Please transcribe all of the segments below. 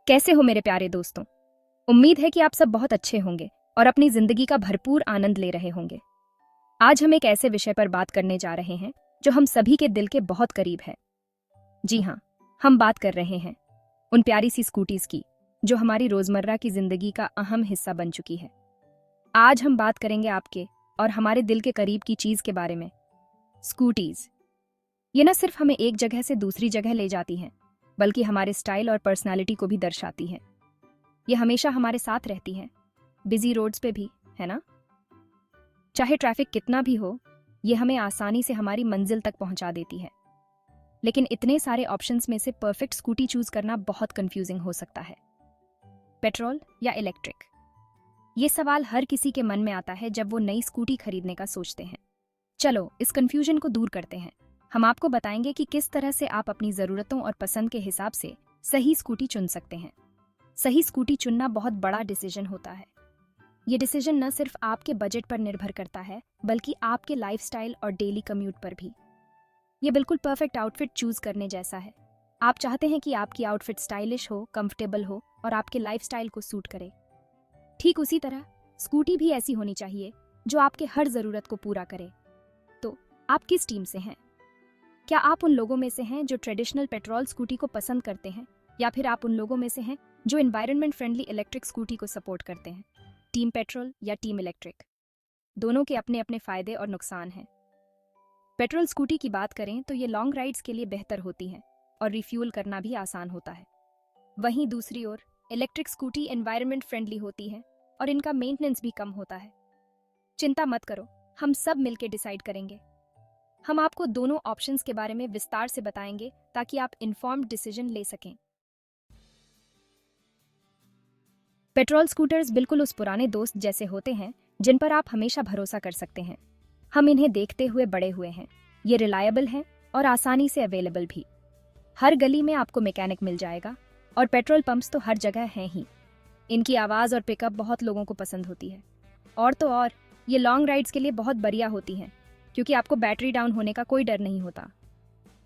कैसे हो मेरे प्यारे दोस्तों। उम्मीद है कि आप सब बहुत अच्छे होंगे और अपनी जिंदगी का भरपूर आनंद ले रहे होंगे। आज हम एक ऐसे विषय पर बात करने जा रहे हैं जो हम सभी के दिल के बहुत करीब है। जी हाँ, हम बात कर रहे हैं उन प्यारी सी स्कूटीज की जो हमारी रोजमर्रा की जिंदगी का अहम हिस्सा बन चुकी है। आज हम बात करेंगे आपके और हमारे दिल के करीब की चीज के बारे में, स्कूटीज। ये न सिर्फ हमें एक जगह से दूसरी जगह ले जाती हैं, बल्कि हमारे स्टाइल और पर्सनालिटी को भी दर्शाती हैं। ये हमेशा हमारे साथ रहती हैं, बिजी रोड्स पे भी, है ना? चाहे ट्रैफिक कितना भी हो, ये हमें आसानी से हमारी मंजिल तक पहुंचा देती है। लेकिन इतने सारे ऑप्शंस में से परफेक्ट स्कूटी चूज करना बहुत कंफ्यूजिंग हो सकता है। पेट्रोल या इलेक्ट्रिक, ये सवाल हर किसी के मन में आता है जब वो नई स्कूटी खरीदने का सोचते हैं। चलो इस कंफ्यूजन को दूर करते हैं। हम आपको बताएंगे कि किस तरह से आप अपनी ज़रूरतों और पसंद के हिसाब से सही स्कूटी चुन सकते हैं। सही स्कूटी चुनना बहुत बड़ा डिसीजन होता है। ये डिसीजन न सिर्फ आपके बजट पर निर्भर करता है, बल्कि आपके लाइफस्टाइल और डेली कम्यूट पर भी। ये बिल्कुल परफेक्ट आउटफिट चूज करने जैसा है। आप चाहते हैं कि आपकी आउटफिट स्टाइलिश हो, कंफर्टेबल हो और आपके लाइफस्टाइल को सूट करे। ठीक उसी तरह स्कूटी भी ऐसी होनी चाहिए जो आपके हर ज़रूरत को पूरा करे। तो आप किस टीम से हैं? क्या आप उन लोगों में से हैं जो ट्रेडिशनल पेट्रोल स्कूटी को पसंद करते हैं, या फिर आप उन लोगों में से हैं जो एनवायरनमेंट फ्रेंडली इलेक्ट्रिक स्कूटी को सपोर्ट करते हैं? टीम पेट्रोल या टीम इलेक्ट्रिक, दोनों के अपने अपने फायदे और नुकसान हैं। पेट्रोल स्कूटी की बात करें तो ये लॉन्ग राइड्स के लिए बेहतर होती हैं और रिफ्यूल करना भी आसान होता है। वहीं दूसरी ओर इलेक्ट्रिक स्कूटी एनवायरनमेंट फ्रेंडली होती है और इनका मेंटेनेंस भी कम होता है। चिंता मत करो, हम सब मिलकर डिसाइड करेंगे। हम आपको दोनों ऑप्शंस के बारे में विस्तार से बताएंगे ताकि आप इन्फॉर्म्ड डिसीजन ले सकें। पेट्रोल स्कूटर्स बिल्कुल उस पुराने दोस्त जैसे होते हैं जिन पर आप हमेशा भरोसा कर सकते हैं। हम इन्हें देखते हुए बड़े हुए हैं। ये रिलायबल हैं और आसानी से अवेलेबल भी। हर गली में आपको मैकेनिक मिल जाएगा और पेट्रोल पंप्स तो हर जगह हैं ही। इनकी आवाज़ और पिकअप बहुत लोगों को पसंद होती है। और तो और ये लॉन्ग राइड्स के लिए बहुत बढ़िया होती हैं, क्योंकि आपको बैटरी डाउन होने का कोई डर नहीं होता।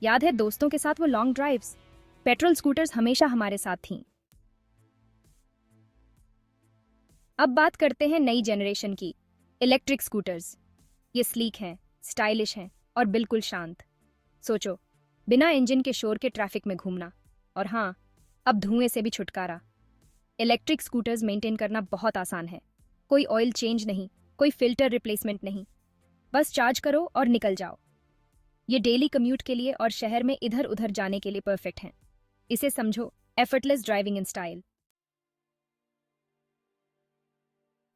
याद है दोस्तों के साथ वो लॉन्ग ड्राइव्स? पेट्रोल स्कूटर्स हमेशा हमारे साथ थीं। अब बात करते हैं नई जनरेशन की, इलेक्ट्रिक स्कूटर्स। ये स्लीक हैं, स्टाइलिश हैं और बिल्कुल शांत। सोचो, बिना इंजन के शोर के ट्रैफिक में घूमना, और हाँ, अब धुएं से भी छुटकारा। इलेक्ट्रिक स्कूटर्स मेंटेन करना बहुत आसान है। कोई ऑयल चेंज नहीं, कोई फिल्टर रिप्लेसमेंट नहीं। बस चार्ज करो और निकल जाओ। ये डेली कम्यूट के लिए और शहर में इधर उधर जाने के लिए परफेक्ट हैं। इसे समझो एफर्टलेस ड्राइविंग इन स्टाइल।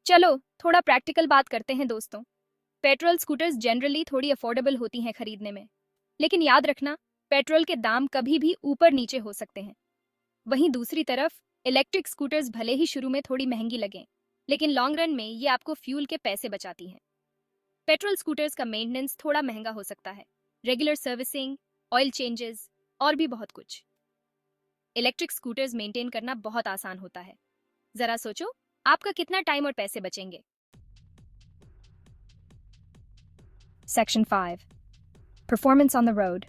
चलो थोड़ा प्रैक्टिकल बात करते हैं दोस्तों। पेट्रोल स्कूटर्स जनरली थोड़ी अफोर्डेबल होती हैं खरीदने में, लेकिन याद रखना, पेट्रोल के दाम कभी भी ऊपर नीचे हो सकते हैं। वहीं दूसरी तरफ इलेक्ट्रिक स्कूटर्स भले ही शुरू में थोड़ी महंगी लगें, लेकिन लॉन्ग रन में ये आपको फ्यूल के पैसे बचाती हैं। पेट्रोल स्कूटर्स का मेंटेनेंस थोड़ा महंगा हो सकता है, रेगुलर सर्विसिंग, ऑयल चेंजेस और भी बहुत कुछ। इलेक्ट्रिक स्कूटर्स मेंटेन करना बहुत आसान होता है। जरा सोचो, आपका कितना टाइम और पैसे बचेंगे। Section 5. Performance on the road.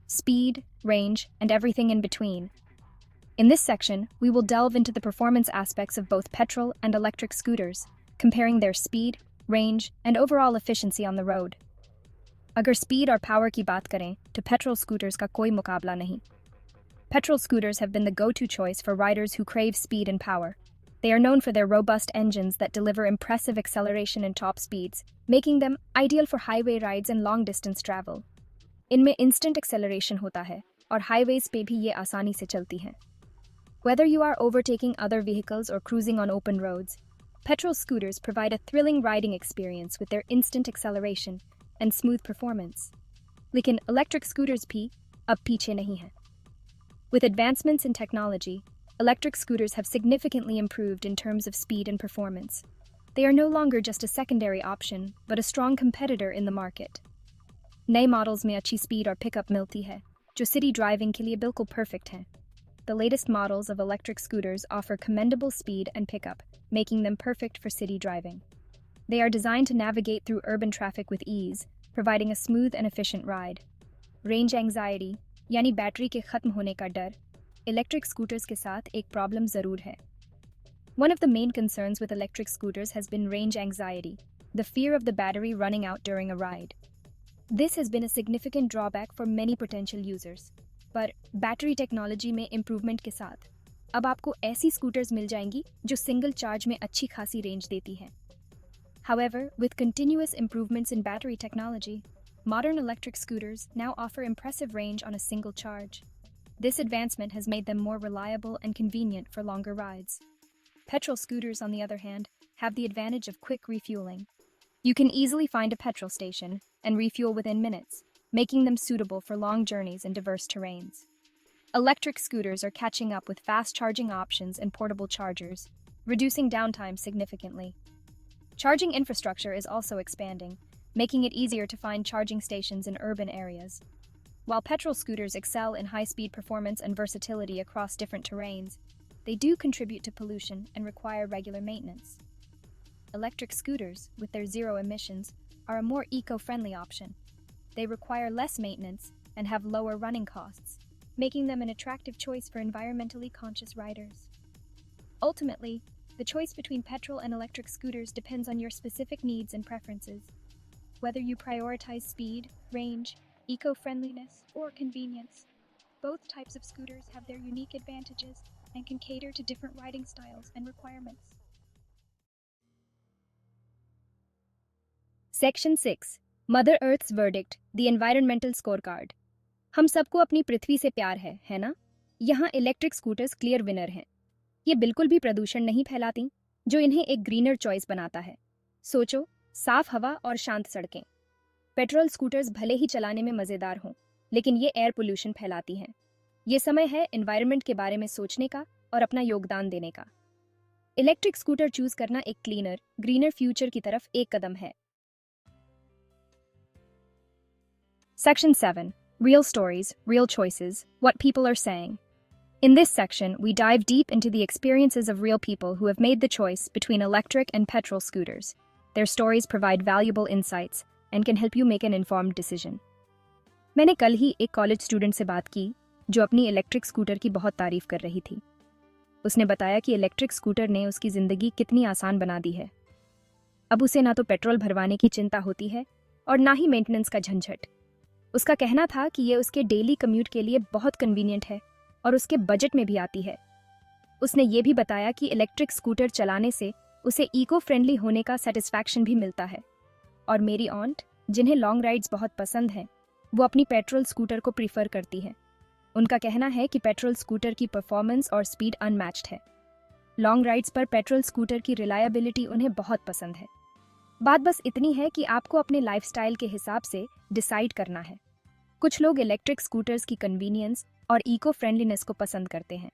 Speed, range, and everything in between. In this section, we will delve into the performance aspects of both petrol and electric scooters, comparing their speed, range, and overall efficiency on the road. अगर speed और power की बात करें तो petrol scooters का कोई मुकाबला नहीं. Petrol scooters have been the go-to choice for riders who crave speed and power. They are known for their robust engines that deliver impressive acceleration and top speeds, making them ideal for highway rides and long-distance travel. इनमें instant acceleration होता है और highways पे भी ये आसानी से चलती हैं. Whether you are overtaking other vehicles or cruising on open roads, petrol scooters provide a thrilling riding experience with their instant acceleration and smooth performance. लेकिन electric scooters भी अब पीछे नहीं हैं. With advancements in technology, electric scooters have significantly improved in terms of speed and performance. They are no longer just a secondary option, but a strong competitor in the market. नए models में अच्छी speed और pickup मिलती है, जो city driving के लिए बिल्कुल परफेक्ट हैं. The latest models of electric scooters offer commendable speed and pickup, making them perfect for city driving. They are designed to navigate through urban traffic with ease, providing a smooth and efficient ride. Range anxiety, यानी battery के खत्म होने का डर, electric scooters के साथ एक problem जरूर है। One of the main concerns with electric scooters has been range anxiety, the fear of the battery running out during a ride. This has been a significant drawback for many potential users. पर battery technology में improvement के साथ अब आपको ऐसी scooters मिल जाएंगी जो single charge में अच्छी खासी रेंज देती हैं। However, with continuous improvements in battery technology, modern electric scooters now offer impressive range on a single charge. This advancement has made them more reliable and convenient for longer rides. Petrol scooters, on the other hand, have the advantage of quick refueling. You can easily find a petrol station and refuel within minutes, making them suitable for long journeys in diverse terrains. Electric scooters are catching up with fast charging options and portable chargers, reducing downtime significantly. Charging infrastructure is also expanding, making it easier to find charging stations in urban areas. While petrol scooters excel in high-speed performance and versatility across different terrains, they do contribute to pollution and require regular maintenance. Electric scooters, with their zero emissions, are a more eco-friendly option. They require less maintenance and have lower running costs, making them an attractive choice for environmentally conscious riders. Ultimately, the choice between petrol and electric scooters depends on your specific needs and preferences. Whether you prioritize speed, range, eco-friendliness, or convenience, both types of scooters have their unique advantages and can cater to different riding styles and requirements. Section 6. Mother Earth's Verdict, the Environmental Scorecard. हम सबको अपनी पृथ्वी से प्यार है ना? यहाँ electric scooters clear winner हैं। ये बिल्कुल भी प्रदूषण नहीं फैलाती, जो इन्हें एक ग्रीनर चॉइस बनाता है। सोचो, साफ हवा और शांत सड़कें। पेट्रोल स्कूटर्स भले ही चलाने में मज़ेदार हों, लेकिन ये एयर पोल्यूशन फैलाती हैं। ये समय है एनवायरनमेंट के बारे में सोचने का और अपना योगदान देने का। इलेक्ट्रिक स्कूटर चूज करना एक क्लीनर, ग्रीनर फ्यूचर की तरफ एक कदम है। Section 7. Real Stories, Real Choices, What People Are Saying. In this section, we dive deep into the experiences of real people who have made the choice between electric and petrol scooters. Their stories provide valuable insights and can help you make an informed decision. मैंने कल ही एक college student से बात की जो अपनी electric scooter की बहुत तारीफ कर रही थी। उसने बताया कि इलेक्ट्रिक स्कूटर ने उसकी ज़िंदगी कितनी आसान बना दी है। अब उसे ना तो पेट्रोल भरवाने की चिंता होती है और ना ही मेंटेनेंस का झंझट। उसका कहना था कि ये उसके डेली कम्यूट के लिए बहुत कन्वीनियंट है और उसके बजट में भी आती है। उसने ये भी बताया कि इलेक्ट्रिक स्कूटर चलाने से उसे इको फ्रेंडली होने का सेटिस्फैक्शन भी मिलता है। और मेरी ऑन्ट, जिन्हें लॉन्ग राइड्स बहुत पसंद हैं, वो अपनी पेट्रोल स्कूटर को प्रीफर करती हैं। उनका कहना है कि पेट्रोल स्कूटर की परफॉर्मेंस और स्पीड अनमैच्ड है। लॉन्ग राइड्स पर पेट्रोल स्कूटर की रिलायबिलिटी उन्हें बहुत पसंद है। बात बस इतनी है कि आपको अपने लाइफस्टाइल के हिसाब से डिसाइड करना है। कुछ लोग इलेक्ट्रिक स्कूटर्स की कन्वीनियंस और इको फ्रेंडलीनेस को पसंद करते हैं,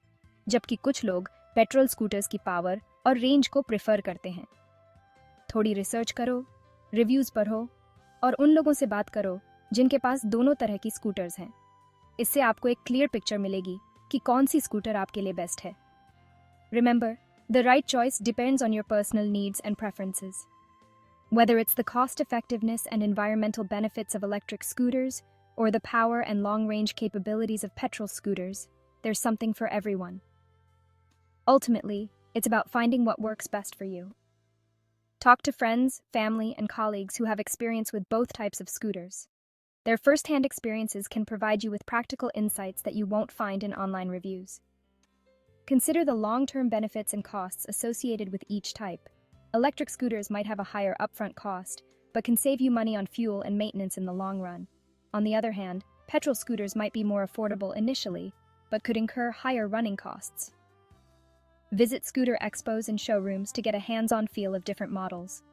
जबकि कुछ लोग पेट्रोल स्कूटर्स की पावर और रेंज को प्रेफर करते हैं। थोड़ी रिसर्च करो, रिव्यूज़ पढ़ो और उन लोगों से बात करो जिनके पास दोनों तरह की स्कूटर्स हैं। इससे आपको एक क्लियर पिक्चर मिलेगी कि कौन सी स्कूटर आपके लिए बेस्ट है। Remember, the right choice depends on your personal needs and preferences. Whether it's the cost-effectiveness and environmental benefits of electric scooters or the power and long-range capabilities of petrol scooters, there's something for everyone. Ultimately, it's about finding what works best for you. Talk to friends, family, and colleagues who have experience with both types of scooters. Their first-hand experiences can provide you with practical insights that you won't find in online reviews. Consider the long-term benefits and costs associated with each type. Electric scooters might have a higher upfront cost, but can save you money on fuel and maintenance in the long run. On the other hand, petrol scooters might be more affordable initially, but could incur higher running costs. Visit scooter expos and showrooms to get a hands-on feel of different models.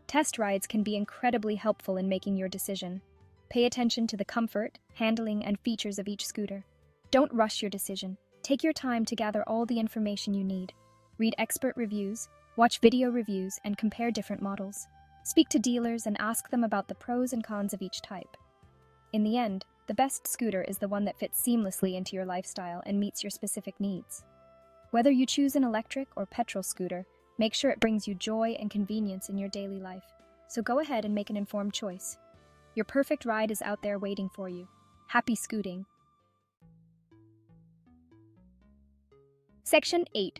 Test rides can be incredibly helpful in making your decision. Pay attention to the comfort, handling, and features of each scooter. Don't rush your decision. Take your time to gather all the information you need. Read expert reviews, watch video reviews, and compare different models. Speak to dealers and ask them about the pros and cons of each type. In the end, the best scooter is the one that fits seamlessly into your lifestyle and meets your specific needs. Whether you choose an electric or petrol scooter, make sure it brings you joy and convenience in your daily life. So go ahead and make an informed choice. Your perfect ride is out there waiting for you. Happy scooting! Section 8।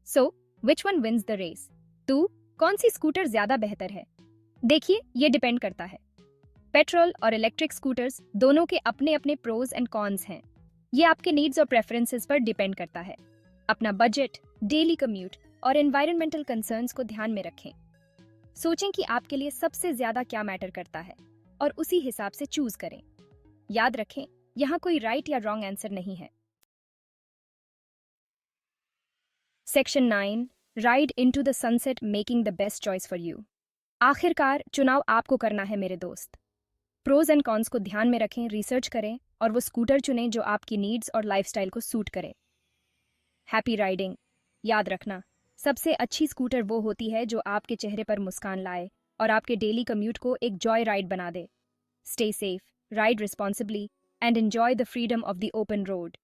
So which one wins the race? Two, कौन सी scooter ज्यादा बेहतर है? देखिए, ये depend करता है। Petrol और इलेक्ट्रिक स्कूटर्स दोनों के अपने अपने प्रोज एंड कॉन्स हैं। ये आपके नीड्स और प्रेफरेंसेस पर डिपेंड करता है। अपना बजट, डेली कम्यूट और एनवायरमेंटल कंसर्न्स को ध्यान में रखें। सोचें कि आपके लिए सबसे ज्यादा क्या मैटर करता है और उसी हिसाब से चूज करें। याद रखें, यहाँ कोई राइट या रॉन्ग आंसर नहीं है। Section 9, ride into the sunset making the best choice for you. आखिरकार चुनाव आपको करना है मेरे दोस्त। प्रोज एंड कॉन्स को ध्यान में रखें, रिसर्च करें और वो स्कूटर चुनें जो आपकी नीड्स और लाइफस्टाइल को सूट करे। Happy riding. याद रखना, सबसे अच्छी स्कूटर वो होती है जो आपके चेहरे पर मुस्कान लाए और आपके डेली कम्यूट को एक जॉय राइड बना दे। Stay safe, ride responsibly and enjoy the freedom of the open road.